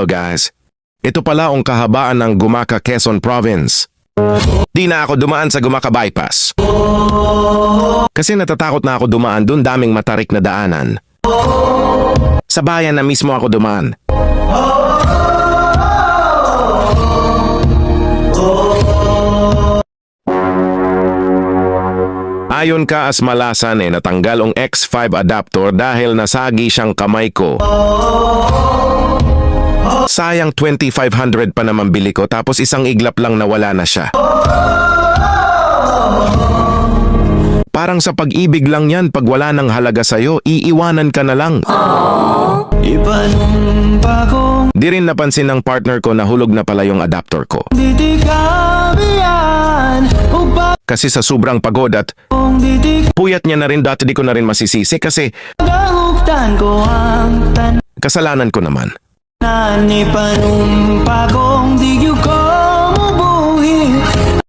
Hello guys. Ito pala ang kahabaan ng Gumaca, Quezon Province. Di na ako dumaan sa Gumaca Bypass. Kasi natatakot na ako dumaan dun, daming matarik na daanan. Sa bayan na mismo ako dumaan. Ayon ka Asmalasan natanggal ang X5 adapter dahil nasagi siyang kamay ko. Sayang 2,500 pa naman bili ko tapos isang iglap lang nawala na siya. Parang sa pag-ibig lang yan, pag wala ng halaga sa'yo, iiwanan ka na lang. Di rin napansin ng partner ko na hulog na pala yung adapter ko. Kasi sa sobrang pagod at puyat niya na rin, dati di ko na rin masisisi kasi kasalanan ko naman.